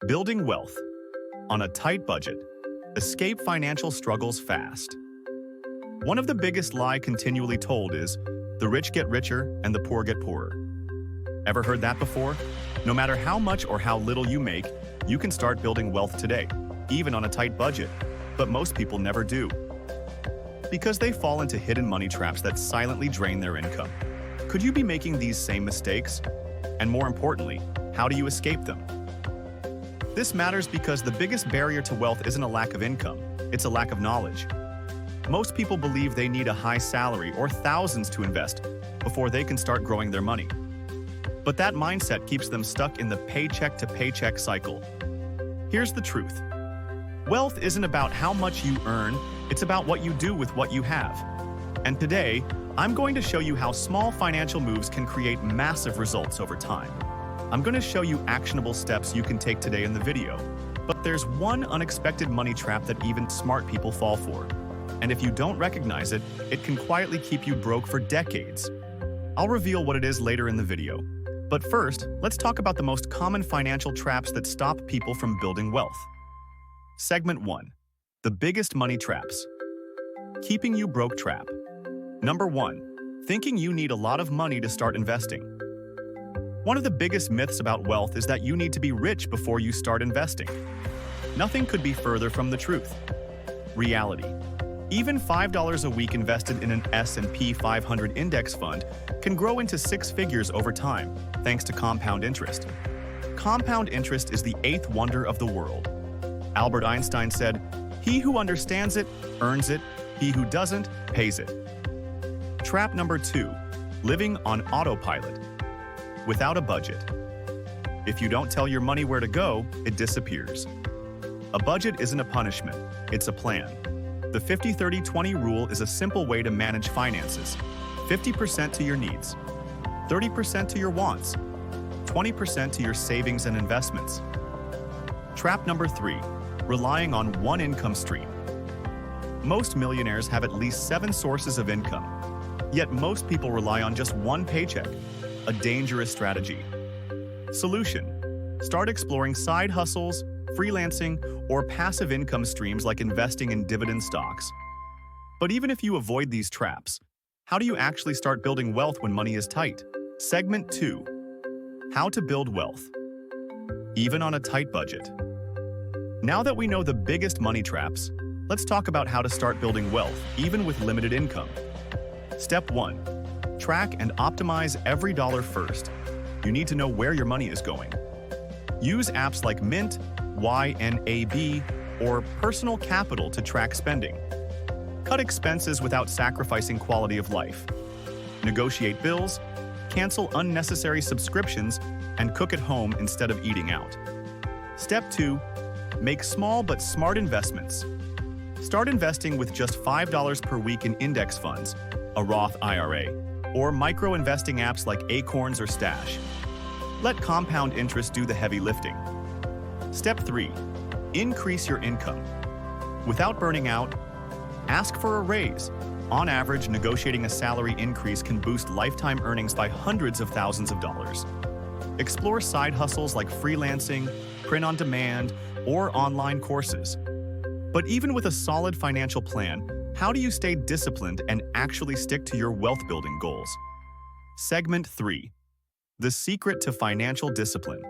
Building wealth on a tight budget. Escape financial struggles fast. One of the biggest lies continually told is, the rich get richer and the poor get poorer. Ever heard that before? No matter how much or how little you make, you can start building wealth today, even on a tight budget. But most people never do, because they fall into hidden money traps that silently drain their income. Could you be making these same mistakes? And more importantly, how do you escape them? This matters because the biggest barrier to wealth isn't a lack of income, it's a lack of knowledge. Most people believe they need a high salary or thousands to invest before they can start growing their money. But that mindset keeps them stuck in the paycheck-to-paycheck cycle. Here's the truth. Wealth isn't about how much you earn, it's about what you do with what you have. And today, I'm going to show you how small financial moves can create massive results over time. I'm going to show you actionable steps you can take today in the video. But there's one unexpected money trap that even smart people fall for. And if you don't recognize it, it can quietly keep you broke for decades. I'll reveal what it is later in the video. But first, let's talk about the most common financial traps that stop people from building wealth. Segment 1. The biggest money traps. Keeping you broke trap. Number 1. Thinking you need a lot of money to start investing. One of the biggest myths about wealth is that you need to be rich before you start investing. Nothing could be further from the truth. Reality. Even $5 a week invested in an S&P 500 index fund can grow into six figures over time, thanks to compound interest. Compound interest is the 8th wonder of the world. Albert Einstein said, "He who understands it, earns it. He who doesn't, pays it." Trap number 2. Living on autopilot. Without a budget. If you don't tell your money where to go, it disappears. A budget isn't a punishment, it's a plan. The 50-30-20 rule is a simple way to manage finances. 50% to your needs, 30% to your wants, 20% to your savings and investments. Trap number 3. Relying on one income stream. Most millionaires have at least 7 sources of income, yet most people rely on just one paycheck, a dangerous strategy. Solution: start exploring side hustles, freelancing, or passive income streams like investing in dividend stocks. But even if you avoid these traps, how do you actually start building wealth when money is tight? Segment 2. How to build wealth, even on a tight budget. Now that we know the biggest money traps, let's talk about how to start building wealth, even with limited income. Step 1. Track and optimize every dollar first. You need to know where your money is going. Use apps like Mint, YNAB, or Personal Capital to track spending. Cut expenses without sacrificing quality of life. Negotiate bills, cancel unnecessary subscriptions, and cook at home instead of eating out. Step 2. Make small but smart investments. Start investing with just $5 per week in index funds, a Roth IRA, or micro-investing apps like Acorns or Stash. Let compound interest do the heavy lifting. Step 3. Increase your income. Without burning out, ask for a raise. On average, negotiating a salary increase can boost lifetime earnings by hundreds of thousands of dollars. Explore side hustles like freelancing, print on demand, or online courses. But even with a solid financial plan, how do you stay disciplined and actually stick to your wealth-building goals? Segment 3. The secret to financial discipline.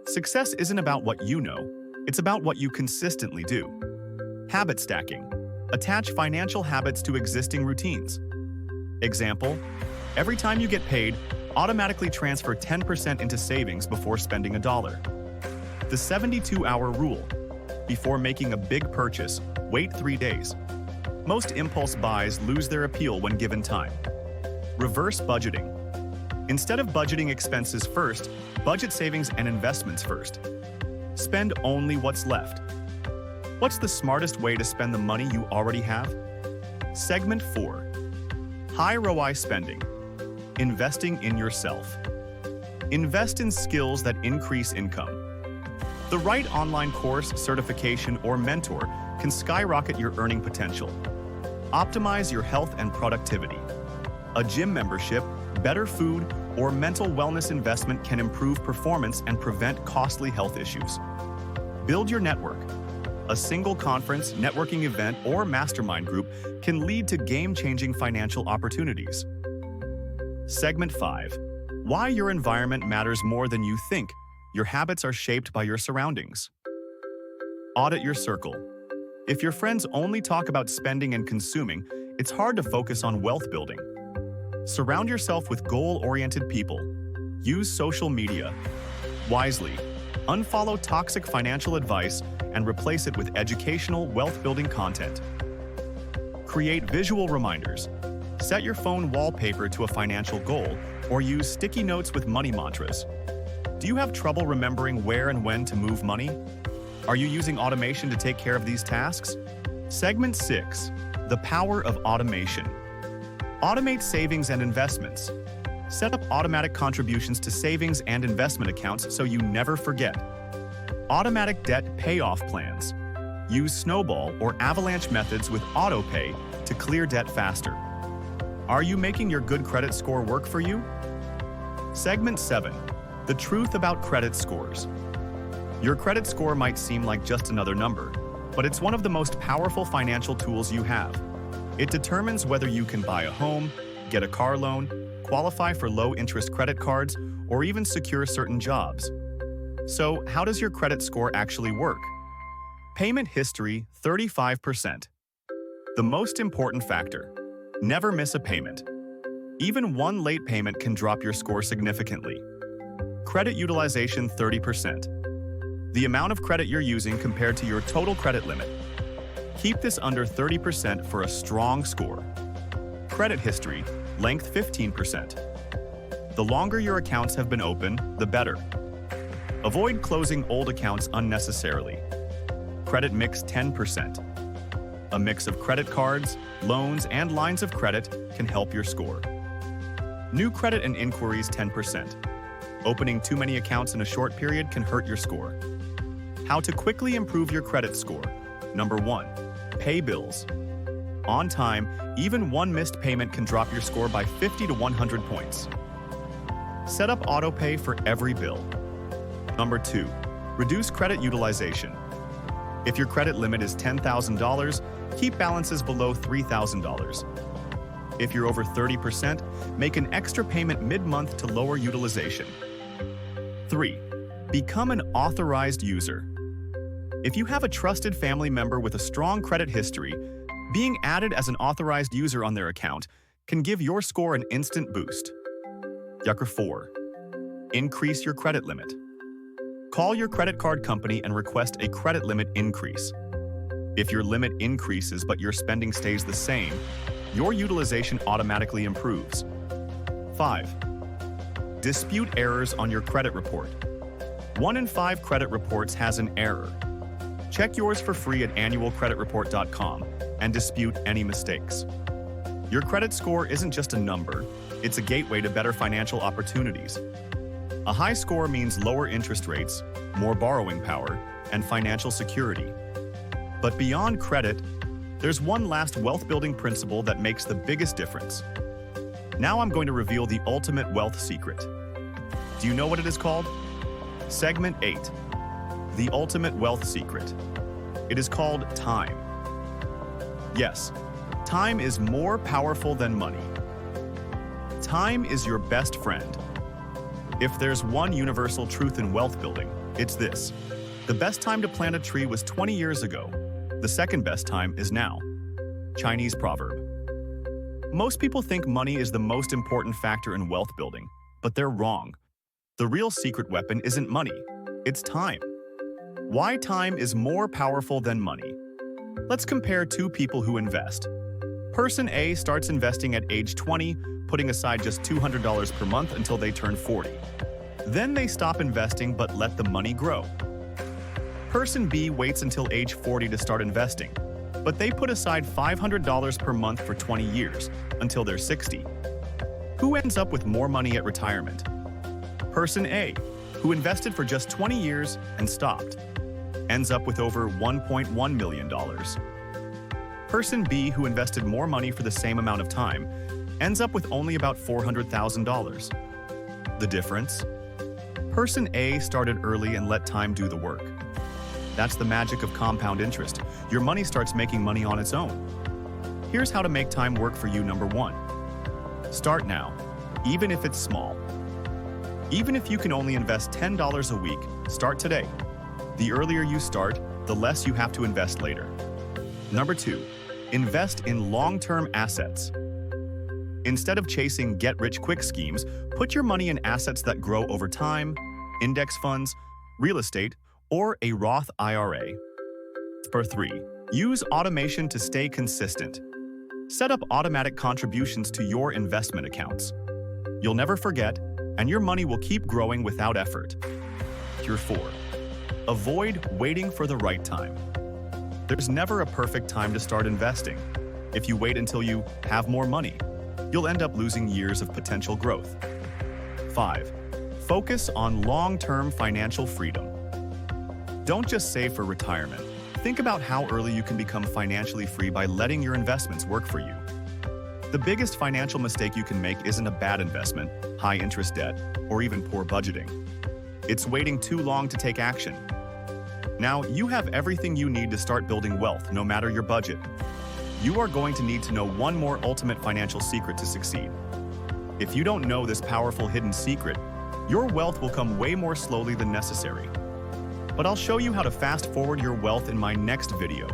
Success isn't about what you know, it's about what you consistently do. Habit stacking. Attach financial habits to existing routines. Example: every time you get paid, automatically transfer 10% into savings before spending $1. The 72-hour rule. Before making a big purchase, wait 3 days. Most impulse buys lose their appeal when given time. Reverse budgeting. Instead of budgeting expenses first, budget savings and investments first. Spend only what's left. What's the smartest way to spend the money you already have? Segment 4. High ROI spending. Investing in yourself. Invest in skills that increase income. The right online course, certification, or mentor can skyrocket your earning potential. Optimize your health and productivity. A gym membership, better food, or mental wellness investment can improve performance and prevent costly health issues. Build your network. A single conference, networking event, or mastermind group can lead to game-changing financial opportunities. Segment 5. Why your environment matters more than you think. Your habits are shaped by your surroundings. Audit your circle. If your friends only talk about spending and consuming, it's hard to focus on wealth building. Surround yourself with goal-oriented people. Use social media wisely. Unfollow toxic financial advice and replace it with educational, wealth-building content. Create visual reminders. Set your phone wallpaper to a financial goal or use sticky notes with money mantras. Do you have trouble remembering where and when to move money? Are you using automation to take care of these tasks? Segment 6. The power of automation. Automate savings and investments. Set up automatic contributions to savings and investment accounts so you never forget. Automatic debt payoff plans. Use snowball or avalanche methods with autopay to clear debt faster. Are you making your good credit score work for you? Segment 7. The truth about credit scores. Your credit score might seem like just another number, but it's one of the most powerful financial tools you have. It determines whether you can buy a home, get a car loan, qualify for low-interest credit cards, or even secure certain jobs. So, how does your credit score actually work? Payment history, 35%. The most important factor: never miss a payment. Even one late payment can drop your score significantly. Credit utilization, 30%. The amount of credit you're using compared to your total credit limit. Keep this under 30% for a strong score. Credit history, length 15%. The longer your accounts have been open, the better. Avoid closing old accounts unnecessarily. Credit mix, 10%. A mix of credit cards, loans, and lines of credit can help your score. New credit and inquiries, 10%. Opening too many accounts in a short period can hurt your score. How to quickly improve your credit score. Number 1. Pay bills. On time, even one missed payment can drop your score by 50 to 100 points. Set up autopay for every bill. Number 2. Reduce credit utilization. If your credit limit is $10,000, keep balances below $3,000. If you're over 30%, make an extra payment mid-month to lower utilization. 3. Become an authorized user. If you have a trusted family member with a strong credit history, being added as an authorized user on their account can give your score an instant boost. Yucker 4. Increase your credit limit. Call your credit card company and request a credit limit increase. If your limit increases but your spending stays the same, your utilization automatically improves. 5. Dispute errors on your credit report. 1 in 5 credit reports has an error. Check yours for free at annualcreditreport.com and dispute any mistakes. Your credit score isn't just a number, it's a gateway to better financial opportunities. A high score means lower interest rates, more borrowing power, and financial security. But beyond credit, there's one last wealth-building principle that makes the biggest difference. Now I'm going to reveal the ultimate wealth secret. Do you know what it is called? Segment 8. The ultimate wealth secret. It is called time. Yes, time is more powerful than money. Time is your best friend. If there's one universal truth in wealth building, it's this. The best time to plant a tree was 20 years ago. The second best time is now. Chinese proverb. Most people think money is the most important factor in wealth building, but they're wrong. The real secret weapon isn't money, it's time. Why time is more powerful than money? Let's compare two people who invest. Person A starts investing at age 20, putting aside just $200 per month until they turn 40. Then they stop investing but let the money grow. Person B waits until age 40 to start investing, but they put aside $500 per month for 20 years, until they're 60. Who ends up with more money at retirement? Person A, who invested for just 20 years and stopped, ends up with over $1.1 million. Person B, who invested more money for the same amount of time, ends up with only about $400,000. The difference? Person A started early and let time do the work. That's the magic of compound interest. Your money starts making money on its own. Here's how to make time work for you. Number 1. Start now, even if it's small. Even if you can only invest $10 a week, start today. The earlier you start, the less you have to invest later. Number 2. Invest in long-term assets. Instead of chasing get-rich-quick schemes, put your money in assets that grow over time, index funds, real estate, or a Roth IRA. Number 3. Use automation to stay consistent. Set up automatic contributions to your investment accounts. You'll never forget, and your money will keep growing without effort. Number 4. Avoid waiting for the right time. There's never a perfect time to start investing. If you wait until you have more money, you'll end up losing years of potential growth. 5. Focus on long-term financial freedom. Don't just save for retirement. Think about how early you can become financially free by letting your investments work for you. The biggest financial mistake you can make isn't a bad investment, high-interest debt, or even poor budgeting. It's waiting too long to take action. Now, you have everything you need to start building wealth, no matter your budget. You are going to need to know one more ultimate financial secret to succeed. If you don't know this powerful hidden secret, your wealth will come way more slowly than necessary. But I'll show you how to fast forward your wealth in my next video.